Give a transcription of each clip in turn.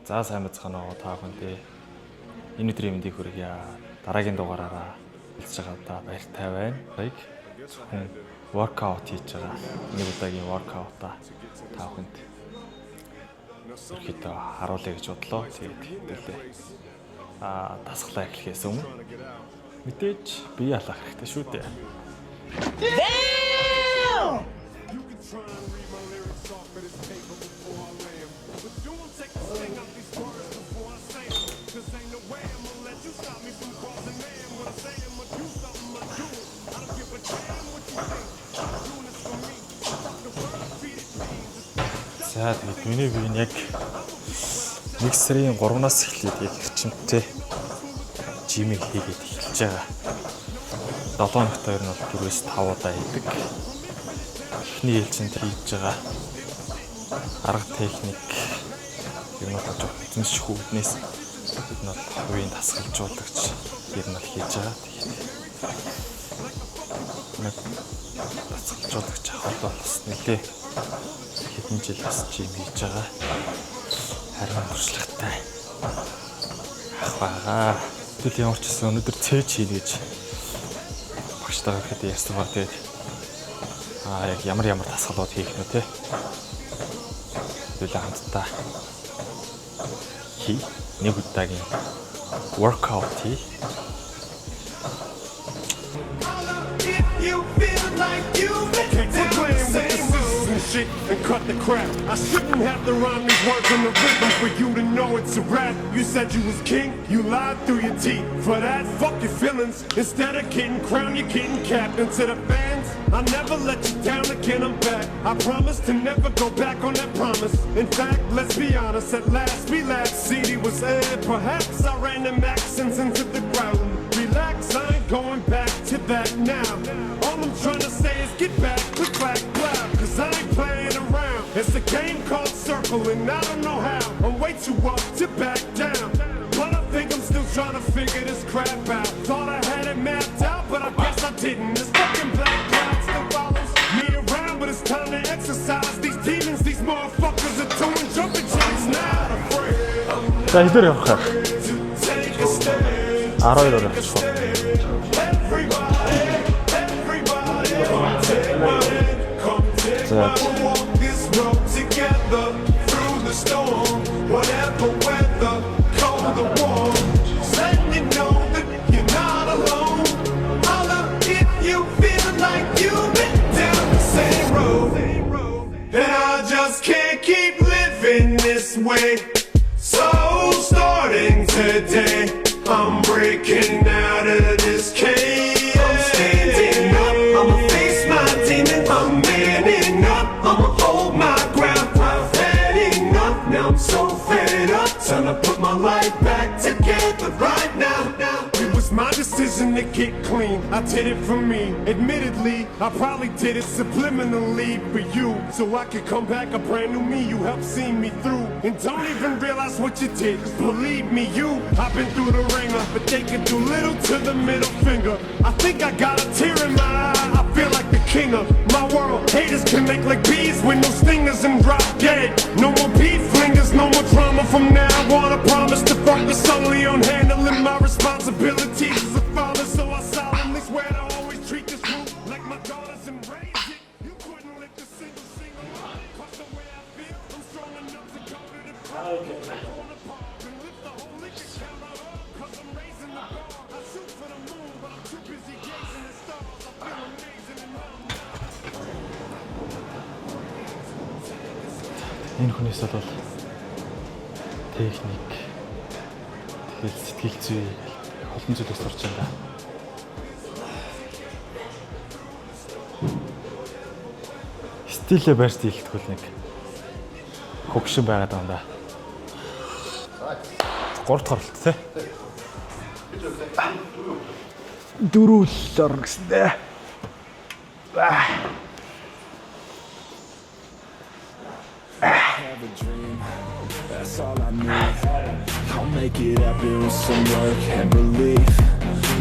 За сайн бацгаана уу та бүхэндээ. Энэ өдрийн мэндийг хүргье. Дараагийн дугаараараа хэлж байгаадаа баяртай байна. Зөвхөн workout хийж байгаа. Нэг удаагийн workout-а та бүхэнд ерөөхдөө харуулъя гэж бодлоо. Тэгээд хэлээ. Дасгалаа эхлэхээс өмнө мэдээж бие алах хэрэгтэй шүү дээ. За тэгээд миний бие нь яг 1 сарын 3-наас эхлээд яг эрчимтэй жимийг хийгээд эхэлж байгаа. 7 хоногт хоёр нь бол 4-5 удаа хийдэг. Эхний ээлжинд хийж байгаа арга техник ер нь бол эзэмших үүднээс бид нь бол хувийн дасгалжуулагч ер нь бол хийж байгаа. Тэгээд дасгалжуулагч авах бол бас нэлээ хэдэн жил бас жим хийж байгаа. Харин туршлагатай ах байгаа. Тэгэл ямар ч гэсэн өнөөдөр цээж хийнэ гэж багштайгаа ихэд ярьсан ба тэгээд яг ямар дасгалууд хийх нь те. Тэгэл хамтдаа нэг удаагийн workout хий. Shit and cut the crap. I shouldn't have to rhyme these words on the rhythm for you to know it's a rap. You said you was king, you lied through your teeth. For that, fuck your feelings. Instead of getting crowned, you're getting capped. And to the fans, I never let you down again, I'm back. I promise to never go back on that promise. In fact, let's be honest, at last we laughed. CD was aired, perhaps I ran them accents into the ground. Relax, I ain't going back to that now. All I'm trying to say is get back, click, clack, clap. Cause I ain't playing around. It's a game called Circle and I don't know how. I'm way too up to back down. But I think I'm still trying to figure this crap out. Thought I had it mapped out, but I guess I didn't. This fucking black cloud still follows me around, but it's time to exercise. These demons, these motherfuckers are doing jumping jacks now. За хэдэр явах вэ? 12 орой явчих. За way. So starting today, I'm breaking out of this cage. I'm standing up, I'ma face my demon. I'm manning up, I'ma hold my ground. I've had enough, now I'm so fed up. Time to put my life back together right now. It was my decision to get clean, I did it for me. Admittedly, I probably did it subliminally for you, so I could come back a brand new me. You helped see me through, and don't even realize what you did. Cause believe me, I've been through the ringer, but they can do little to the middle finger. I think I got a tear in my eye, I feel like the king of my world. Haters can make like bees with no stingers and drop dead. No more beef flingers, no more drama from now on. I promise to focus only on handling my responsibilities as a father, so I solemnly swear to always treat this group like my daughters and raise it. You couldn't lift a single cause the way I feel, I'm strong enough to go to the front. On the park and lift the whole liquor counter up, cause I'm raising the bar. I shoot for the moon, but I'm too busy gazing at stars. I feel amazing and I'm энэ хүнээс бол техник тэгэл сэтгэл зүй олон зүйлээс сурч байгаа. Стилээ барьж дийлдэхгүй нэг хөгшин байгаад байгаа юм да. 3 дахь оролт тий. Дөрүүл орно гэсэндээ. That's all I need. I'll make it happen with some work and belief.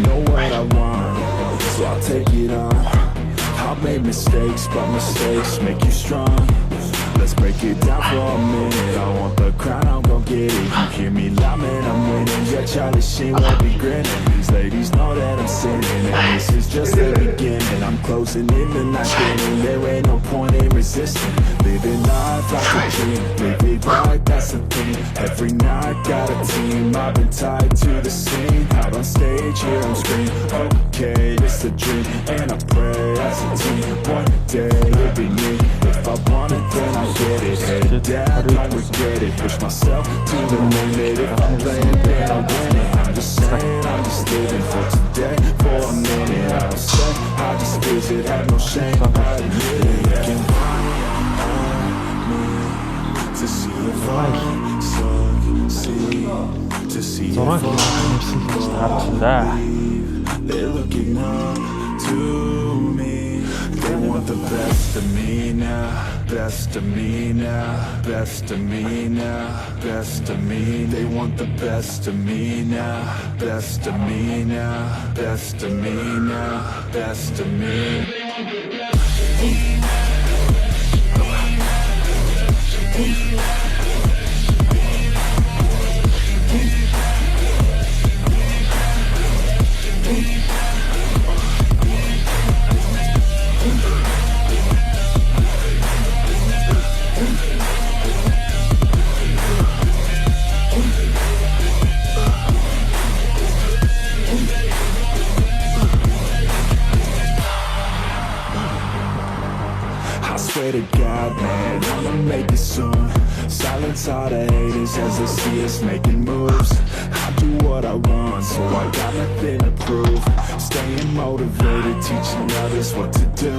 Know what I want, so I'll take it on. I've made mistakes, but mistakes make you strong. Let's break it down for a minute. I want the crown, I'm gon' get it. Charlie Sheen won't be grinning. These ladies know that I'm sinning, and this is just the beginning. I'm closing in the night inning. There ain't no point in resisting. Living life like a dream, live it right, that's the thing. Every night got a team, I've been tied to the scene. Out on stage, here I'm scream. Okay, it's a dream, and I pray as a team. One day it'll be me. If I want it, then I get it. Head down, don't regret it. Push myself to the limit. If I'm playing, then I win it. I'm just saying, I'm just living for today, for a minute. I don't say, I just visit, have no shame. I admit it. Looking to see if I succeed, to see if I believe. They're looking up to me. They want the best of me now, best of me now, best of me now, best of me. They want the best of me now, best of me now, best of me now, best of me. Swear to God, man, I'ma make it soon. Silence all the haters as they see us making moves. I do what I want, so I got nothing to prove. Staying motivated, teaching others what to do.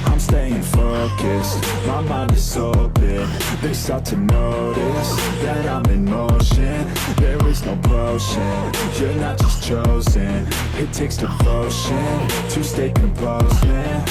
I'm staying focused, my mind is open. They start to notice that I'm in motion. There is no potion, you're not just chosen. It takes devotion to stay composed, man.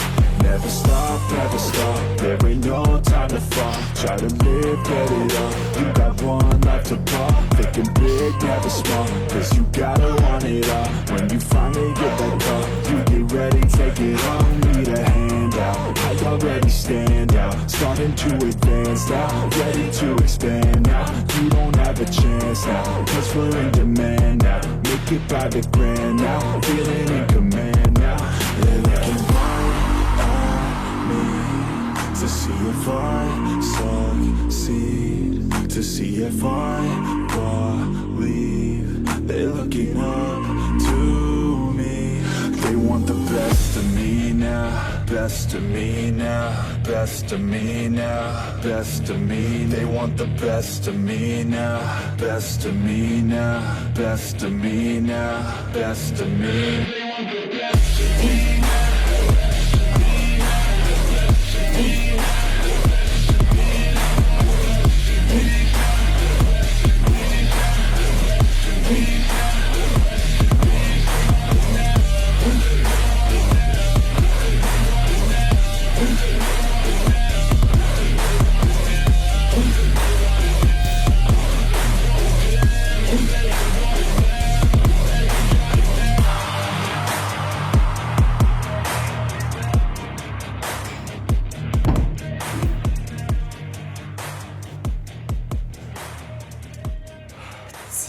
Never stop, never stop. There ain't no time to fall. Try to live, get it up. You got one life to pop. Thinking big, never small. Cause you gotta want it all. When you finally get that call, you get ready, take it on. Need a handout, I already stand out. Starting to advance now, ready to expand now. You don't have a chance now, cause we're in demand now. Make it by the grand now, feeling in command now. They're looking to see if I succeed, to see if I believe. They're looking up to me. They want the best of me now, best of me now, best of me now, best of me. They want the best of me now, best of me now, best of me now, best of me. They want the best of me.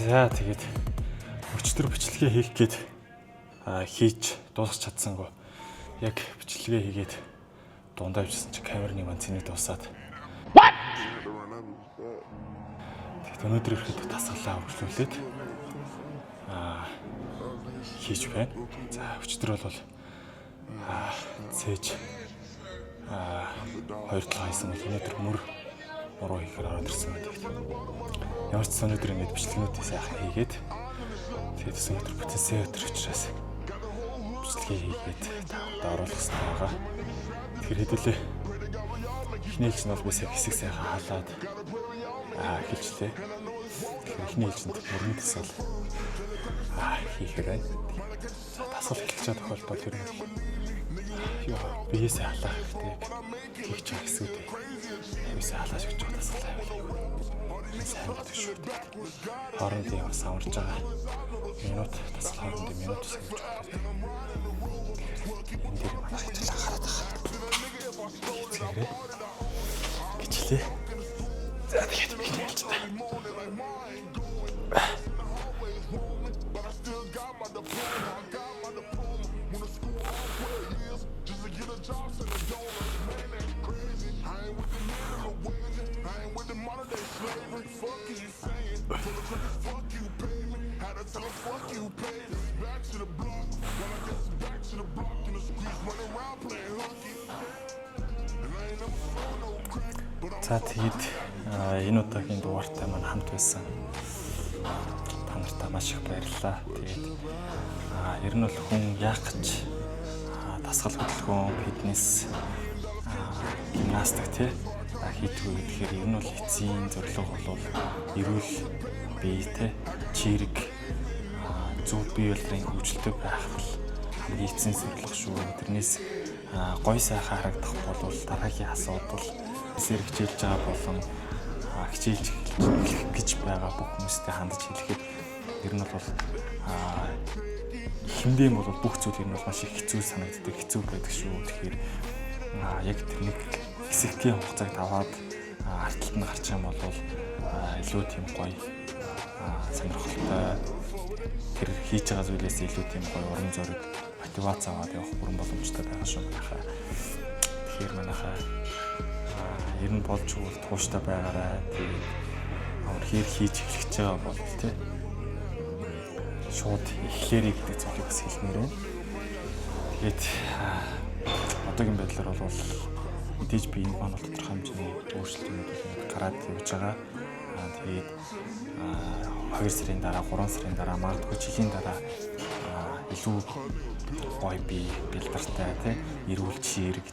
За тэгээд өчтөр бичлэгээ хийх гээд хийж дуусгах чадсангүй. Яг бичлэгээ хийгээд дундаа явчихсан чи камерны манцны дуусаад. Тэгээд өнөөдөр ирэхэд тасгалаа үргэлжлүүлээд хийж байна. За өчтөр бол цээж 2 талаа хийсэн бол өнөөдөр муруу хийхээр ороод ирсэн байна. Ямар ч өнөөдөр ингэж бичлэгнүүдээ сайхан хийгээд тэгээд өнөөдөр бүтэнсээ өдөр учраас бичлэгээ хийгээд та оруулсан байгаа. Тэгэхээр хэдүүлээ эхний хэлж нь бол бисээ хэсэг сайхан халаад хэлжлээ. Тэгэхээр эхний хэлжинд мөрөнд тасал хийхээр байна. Тасал хэлж байгаа тохиолдолд ер нь биесээ халаах хэрэгтэй хийх чаг хэсгүүд биесээ халааж гэж тасал хайвал сайн байдаг шүү дээ. Хоорондын ямар самарж байгаа минут тасал хоорондын минут самарж байгаа. Энэ дээр манай ажиллаа хараад байгаа. Гэчлээ. За тэгээд би хэлж байна. За тэгээд энэ удаагийн дугаартай маань хамт байсан та нартай маш их баярлалаа. Тэгээд ер нь бол хүн яах гэж дасгал хөдөлгөөн, фитнес, гимнастик хийдгүү гэхээр ер нь бол эцсийн зорилго бол эрүүл бие чирэг зөв бие болдрын хөгжилтэй байх бол хамгийн эцсийн зорилго шүү. Тэрнээс гой сайхан харагдах бол дараагийн асуудал эсээр хичээлж байгаа болон хичээлж гэж байгаа бүх хүмүүстэй хандаж хэлэхэд ер нь бол хэмдээн бол бүх зүйл ер нь маш их хэцүү санагддаг, хэцүү байдаг шүү. Тэгэхээр яг тэр нэг хэсэгтийн хугацааг аваад арталт нь гарч байгаа бол илүү тийм гоё сонирхолтой тэр хийж байгаа зүйлээс илүү тийм гоё урам зориг мотивац аваад явах бүрэн боломжтой байгаа шүү манайхаа. Тэгэхээр манайхаа ер нь болж өгөх тууштай байгаарай. Тэгээд аврахыг хийж эхлэж байгаа бол шууд эхлээрэй гэдэг зүйлийг бас хэлмээр байна. Тэгээд одоогийн байдлаар бол мэдээж би энэ маань тодорхой хэмжээний өөрчлөлтүүд гараад явж байгаа. Тэгээд 2 сарын дараа, 3 сарын дараа, магадгүй жилийн дараа илүү гоё бие бэлдэртэй эрүүл чирэг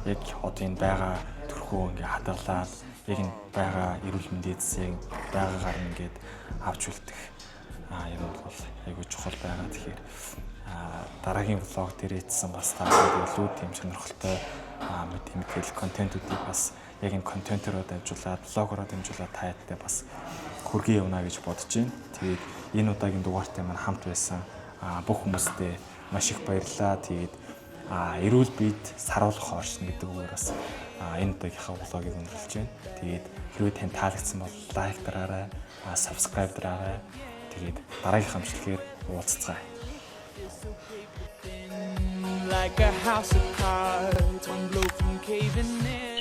яг одоо энэ байгаа төрхөө ингээ хадгалаад яг энэ байгаа эрүүл мэндийн эзэсийг байгаагаар ингээд авч үлдэх юм бол айгүй чухал байгаа. Тэгэхээр дараагийн влог дээр ийдсэн бас таадад илүү тийм сонирхолтой мэдээлэл контентуудыг бас яг энэ контентоор дамжуулаад блогороо дамжуулаад таадтай бас хүргэн явна гэж бодож байна. Тэгээд энэ удаагийн дугаартай маань хамт байсан бүх хүмүүстээ маш их баярлалаа. Тэгээд эрүүл биед саруулах оршин гэдэг үгээрээс энэ удаагийнхаа влогийг өндөрлөж байна. Тэгээд хэрвээ тань таалагдсан бол лайк дараарай, subscribe дараарай. Тэгээд дараагийнхаа бичлэгээр уулзцгаая. Like a house of cards, one blow from caving in.